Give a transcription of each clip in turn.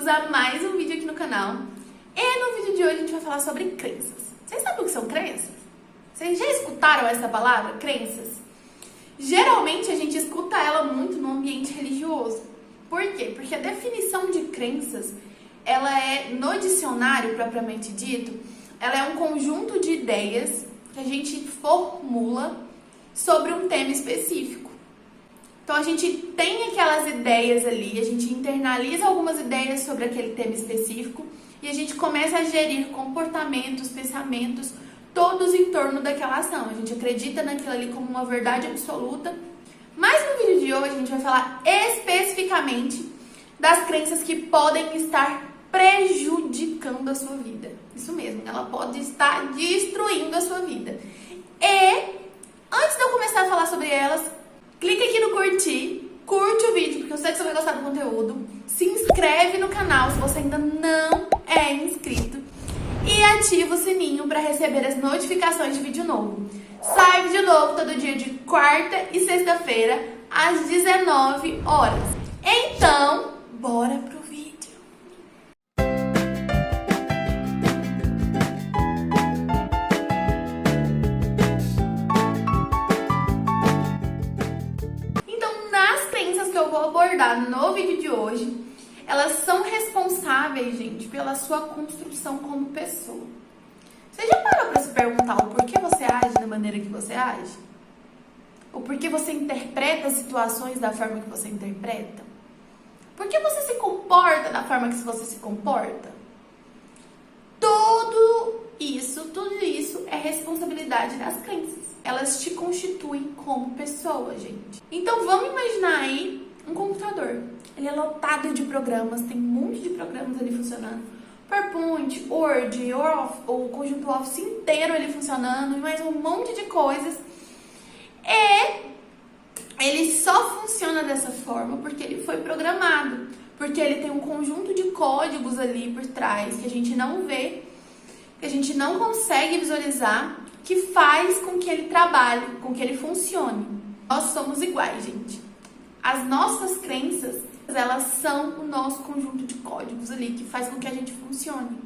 bem-vindos a mais um vídeo aqui no canal. E no vídeo de hoje a gente vai falar sobre crenças. Vocês sabem o que são crenças? Vocês já escutaram essa palavra, crenças? Geralmente a gente escuta ela muito no ambiente religioso. Por quê? Porque a definição de crenças, ela é, no dicionário propriamente dito, ela é um conjunto de ideias que a gente formula sobre um tema específico. Então a gente tem aquelas ideias ali, a gente internaliza algumas ideias sobre aquele tema específico e a gente começa a gerir comportamentos, pensamentos, todos em torno daquela ação. A gente acredita naquilo ali como uma verdade absoluta. Mas no vídeo de hoje a gente vai falar especificamente das crenças que podem estar prejudicando a sua vida. Isso mesmo, ela pode estar destruindo a sua vida. E antes de eu começar a falar sobre elas, clica aqui no curtir, curte o vídeo, porque eu sei que você vai gostar do conteúdo. Se inscreve no canal se você ainda não é inscrito. E ativa o sininho para receber as notificações de vídeo novo. Sai vídeo novo todo dia de quarta e sexta-feira, às 19 horas. Então, bora pro vídeo. Que eu vou abordar no vídeo de hoje, elas são responsáveis, gente, pela sua construção como pessoa. Você já parou para se perguntar o porquê você age da maneira que você age? O porquê você interpreta as situações da forma que você interpreta? Por que você se comporta da forma que você se comporta? Tudo isso é responsabilidade das crenças. Elas te constituem como pessoa, gente. Então vamos imaginar aí um computador. Ele é lotado de programas, tem um monte de programas ali funcionando. PowerPoint, Word, o conjunto Office inteiro ali funcionando, e mais um monte de coisas. E ele só funciona dessa forma porque ele foi programado. Porque ele tem um conjunto de códigos ali por trás que a gente não vê, que a gente não consegue visualizar, que faz com que ele trabalhe, com que ele funcione. Nós somos iguais, gente. As nossas crenças, elas são o nosso conjunto de códigos ali, que faz com que a gente funcione.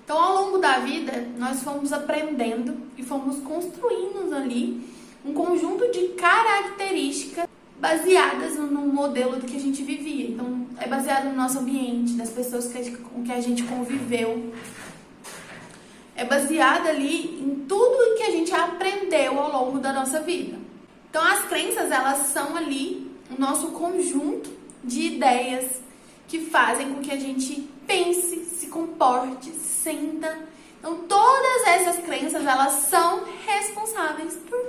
Então, ao longo da vida, nós fomos aprendendo e fomos construindo ali um conjunto de características baseadas no modelo que a gente vivia. Então, é baseado no nosso ambiente, nas pessoas com que a gente conviveu. É baseada ali em tudo que a gente aprendeu ao longo da nossa vida. Então, as crenças, elas são ali o nosso conjunto de ideias que fazem com que a gente pense, se comporte, sinta. Então, todas essas crenças, elas são responsáveis por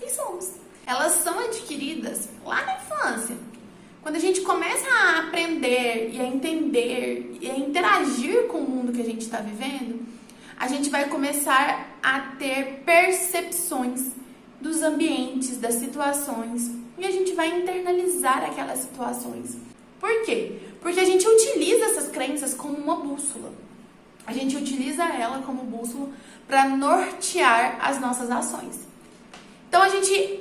quem somos. Elas são adquiridas lá na infância. Quando a gente começa a aprender e a entender e a interagir com o mundo que a gente está vivendo, a gente vai começar a ter percepções dos ambientes, das situações, e a gente vai internalizar aquelas situações. Por quê? Porque a gente utiliza essas crenças como uma bússola. A gente utiliza ela como bússola para nortear as nossas ações. Então a gente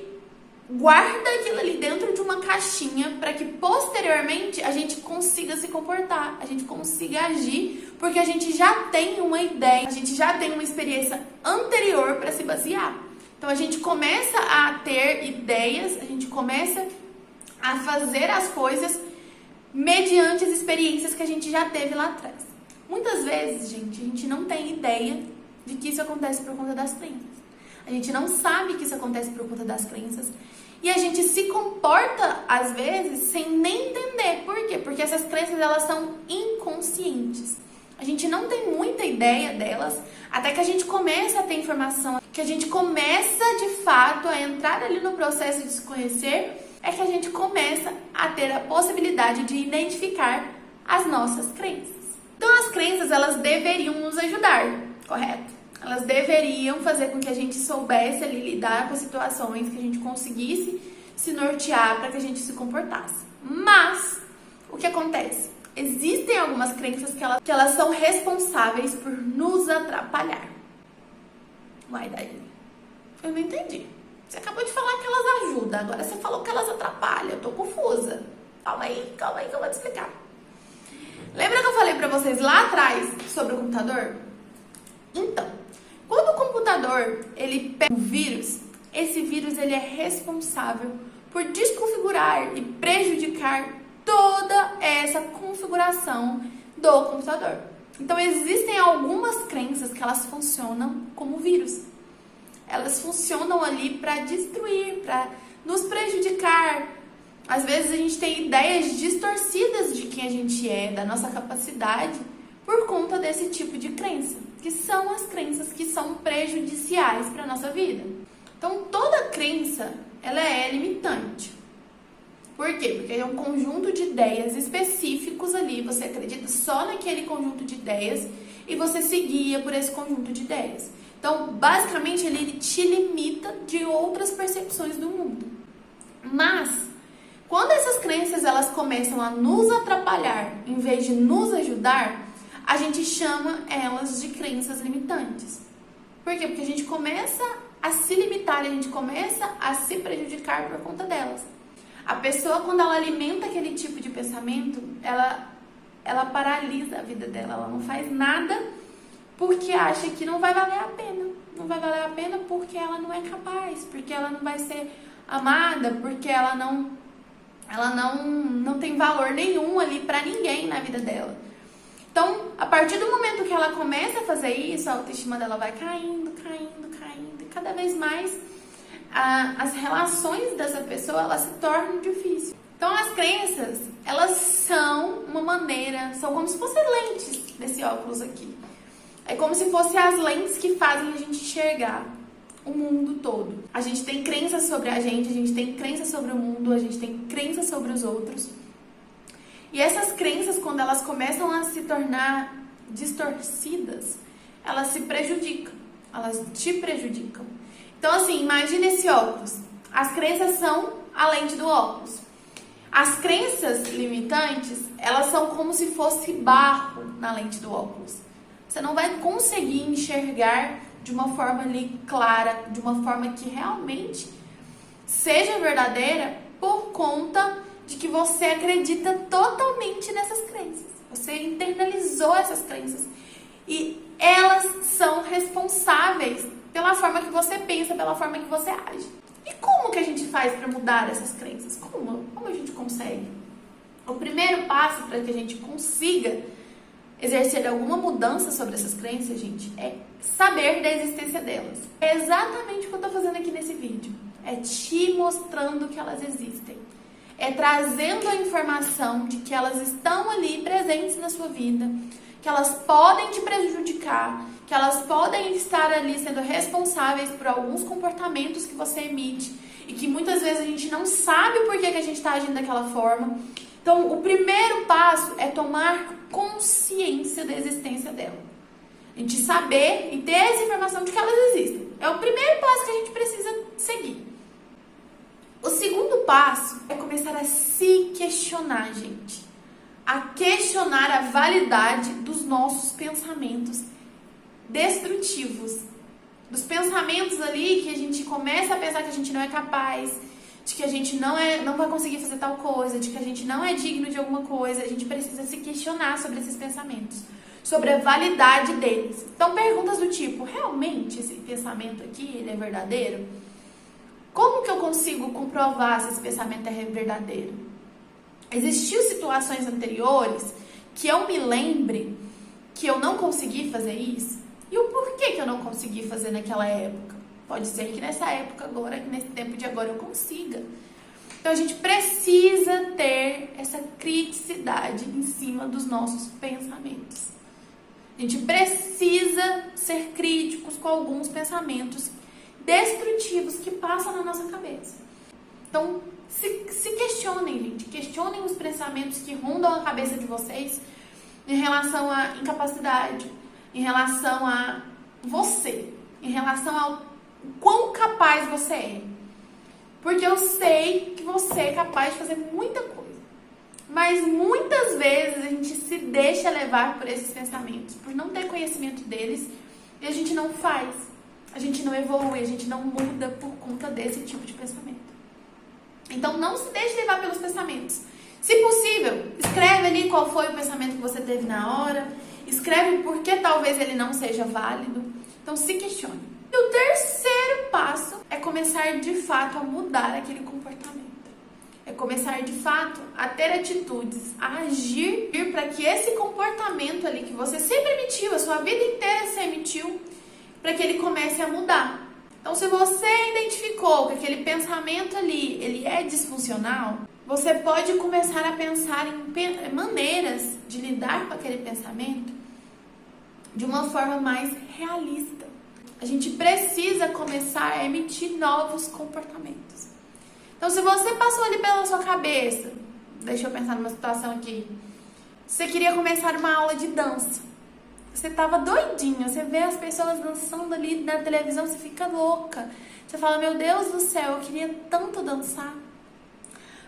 guarda aquilo ali dentro de uma caixinha para que posteriormente a gente consiga se comportar, a gente consiga agir, porque a gente já tem uma ideia, a gente já tem uma experiência anterior para se basear. Então a gente começa a ter ideias, a gente começa a fazer as coisas mediante as experiências que a gente já teve lá atrás. Muitas vezes, gente, a gente não tem ideia de que isso acontece por conta das crenças. A gente não sabe que isso acontece por conta das crenças. E a gente se comporta, às vezes, sem nem entender. Por quê? Porque essas crenças, elas são inconscientes. A gente não tem muita ideia delas, até que a gente começa a ter informação, que a gente começa, de fato, a entrar ali no processo de se conhecer, é que a gente começa a ter a possibilidade de identificar as nossas crenças. Então, as crenças, elas deveriam nos ajudar, correto? Elas deveriam fazer com que a gente soubesse ali lidar com situações, que a gente conseguisse se nortear para que a gente se comportasse. Mas, o que acontece? Existem algumas crenças que elas são responsáveis por nos atrapalhar. Vai daí. Eu não entendi. Você acabou de falar que elas ajudam, agora você falou que elas atrapalham. Eu tô confusa. Calma aí que eu vou te explicar. Lembra que eu falei falei pra vocês lá atrás sobre o computador? Então, quando o computador ele pega um vírus, esse vírus ele é responsável por desconfigurar e prejudicar toda essa configuração do computador. Então, existem algumas crenças que elas funcionam como vírus. Elas funcionam ali para destruir, para nos prejudicar. Às vezes a gente tem ideias distorcidas de quem a gente é, da nossa capacidade, por conta desse tipo de crença, que são as crenças que são prejudiciais para a nossa vida. Então, toda crença, ela é limitante. Por quê? Porque é um conjunto de ideias específicos ali, você acredita só naquele conjunto de ideias e você se guia por esse conjunto de ideias. Então, basicamente, ele te limita de outras percepções do mundo. Mas, quando essas crenças elas começam a nos atrapalhar, em vez de nos ajudar, a gente chama elas de crenças limitantes. Por quê? Porque a gente começa a se limitar, a gente começa a se prejudicar por conta delas. A pessoa, quando ela alimenta aquele tipo de pensamento, ela paralisa a vida dela, ela não faz nada porque acha que não vai valer a pena. Não vai valer a pena porque ela não é capaz, porque ela não vai ser amada, porque ela não tem valor nenhum ali pra ninguém na vida dela. Então, a partir do momento que ela começa a fazer isso, a autoestima dela vai caindo, e cada vez mais as relações dessa pessoa elas se tornam difíceis. Então, as crenças, elas são uma maneira, são como se fossem lentes desse óculos aqui. É como se fossem as lentes que fazem a gente enxergar o mundo todo. A gente tem crenças sobre a gente tem crenças sobre o mundo, a gente tem crenças sobre os outros. E essas crenças, quando elas começam a se tornar distorcidas, elas se prejudicam, elas te prejudicam. Então, assim, imagine esse óculos. As crenças são a lente do óculos. As crenças limitantes, elas são como se fosse barro na lente do óculos. Você não vai conseguir enxergar de uma forma ali clara, de uma forma que realmente seja verdadeira por conta de que você acredita totalmente nessas crenças. Você internalizou essas crenças e elas são responsáveis pela forma que você pensa, pela forma que você age. E como que a gente faz para mudar essas crenças? Como a gente consegue? O primeiro passo para que a gente consiga exercer alguma mudança sobre essas crenças, gente, é saber da existência delas. É exatamente o que eu tô fazendo aqui nesse vídeo. É te mostrando que elas existem. É trazendo a informação de que elas estão ali presentes na sua vida, que elas podem te prejudicar, que elas podem estar ali sendo responsáveis por alguns comportamentos que você emite e que muitas vezes a gente não sabe por que a gente está agindo daquela forma. Então, o primeiro passo é tomar consciência da existência dela. A gente saber e ter essa informação de que elas existem. É o primeiro passo que a gente precisa seguir. O segundo passo é começar a se questionar, gente. A questionar a validade dos nossos pensamentos destrutivos. Dos pensamentos ali que a gente começa a pensar que a gente não é capaz, de que a gente não vai conseguir fazer tal coisa, de que a gente não é digno de alguma coisa. A gente precisa se questionar sobre esses pensamentos, sobre a validade deles. Então, perguntas do tipo, realmente esse pensamento aqui, ele é verdadeiro? Como que eu consigo comprovar se esse pensamento é verdadeiro? Existiu situações anteriores que eu me lembre que eu não consegui fazer isso? E o porquê que eu não consegui fazer naquela época? Pode ser que nessa época agora, que nesse tempo de agora eu consiga. Então a gente precisa ter essa criticidade em cima dos nossos pensamentos. A gente precisa ser críticos com alguns pensamentos destrutivos que passam na nossa cabeça. Então, se questionem, gente. Questionem os pensamentos que rondam a cabeça de vocês em relação à incapacidade, em relação a você, em relação ao quão capaz você é. Porque eu sei que você é capaz de fazer muita coisa. Mas muitas vezes a gente se deixa levar por esses pensamentos, por não ter conhecimento deles, e a gente não faz. A gente não evolui, a gente não muda por conta desse tipo de pensamento. Então, não se deixe levar pelos pensamentos. Se possível, escreve ali qual foi o pensamento que você teve na hora, escreve por que talvez ele não seja válido. Então se questione. E o terceiro passo é começar de fato a mudar aquele comportamento. É começar de fato a ter atitudes, a agir para que esse comportamento ali que você sempre emitiu, a sua vida inteira se emitiu, para que ele comece a mudar. Então, se você identificou que aquele pensamento ali, ele é disfuncional, você pode começar a pensar em maneiras de lidar com aquele pensamento de uma forma mais realista. A gente precisa começar a emitir novos comportamentos. Então, se você passou ali pela sua cabeça, deixa eu pensar numa situação aqui, você queria começar uma aula de dança, você tava doidinha, você vê as pessoas dançando ali na televisão, você fica louca, você fala, meu Deus do céu, eu queria tanto dançar,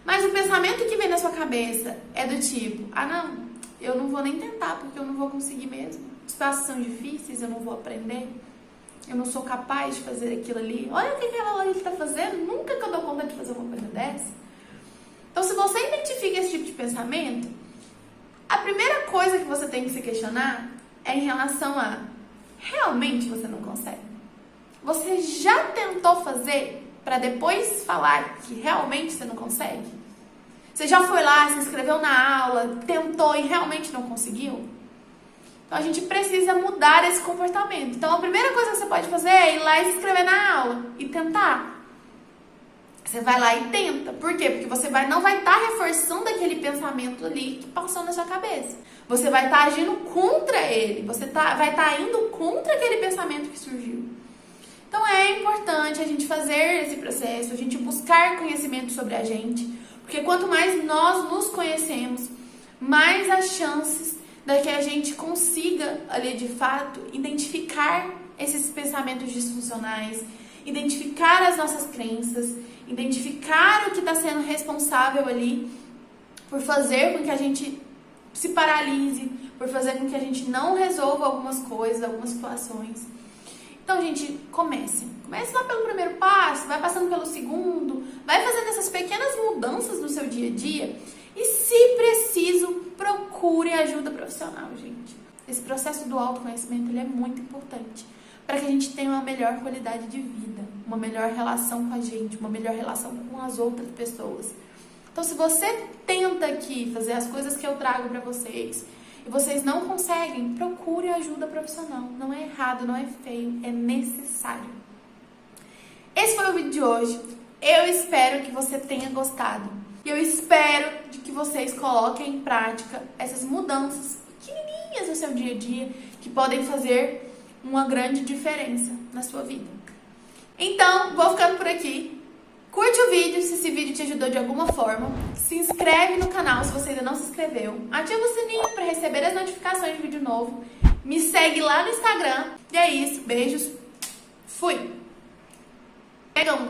mas o pensamento que vem na sua cabeça é do tipo, não, eu não vou nem tentar, porque eu não vou conseguir mesmo, os passos são difíceis, eu não vou aprender, eu não sou capaz de fazer aquilo ali. Olha o que aquela ali está fazendo. Nunca que eu dou conta de fazer uma coisa dessa. Então, se você identifica esse tipo de pensamento, a primeira coisa que você tem que se questionar é em relação a realmente você não consegue? Você já tentou fazer para depois falar que realmente você não consegue? Você já foi lá, se inscreveu na aula, tentou e realmente não conseguiu? Então, a gente precisa mudar esse comportamento. Então, a primeira coisa que você pode fazer é ir lá e se inscrever na aula e tentar. Você vai lá e tenta. Por quê? Porque você não vai estar reforçando aquele pensamento ali que passou na sua cabeça. Você vai estar agindo contra ele. Você vai estar indo contra aquele pensamento que surgiu. Então, é importante a gente fazer esse processo, a gente buscar conhecimento sobre a gente. Porque quanto mais nós nos conhecemos, mais as chances de que a gente consiga, ali de fato, identificar esses pensamentos disfuncionais, identificar as nossas crenças, identificar o que está sendo responsável ali por fazer com que a gente se paralise, por fazer com que a gente não resolva algumas coisas, algumas situações. Então, gente, comece lá pelo primeiro passo, vai passando pelo segundo, vai fazendo essas pequenas mudanças no seu dia a dia e, se preciso, procure ajuda profissional, gente. Esse processo do autoconhecimento ele é muito importante para que a gente tenha uma melhor qualidade de vida, uma melhor relação com a gente, uma melhor relação com as outras pessoas. Então, se você tenta aqui fazer as coisas que eu trago para vocês e vocês não conseguem, procure ajuda profissional. Não é errado, não é feio, é necessário. Esse foi o vídeo de hoje. Eu espero que você tenha gostado. E eu espero de que vocês coloquem em prática essas mudanças pequenininhas no seu dia a dia que podem fazer uma grande diferença na sua vida. Então, vou ficando por aqui. Curte o vídeo se esse vídeo te ajudou de alguma forma. Se inscreve no canal se você ainda não se inscreveu. Ativa o sininho para receber as notificações de vídeo novo. Me segue lá no Instagram. E é isso. Beijos. Fui. Pega um.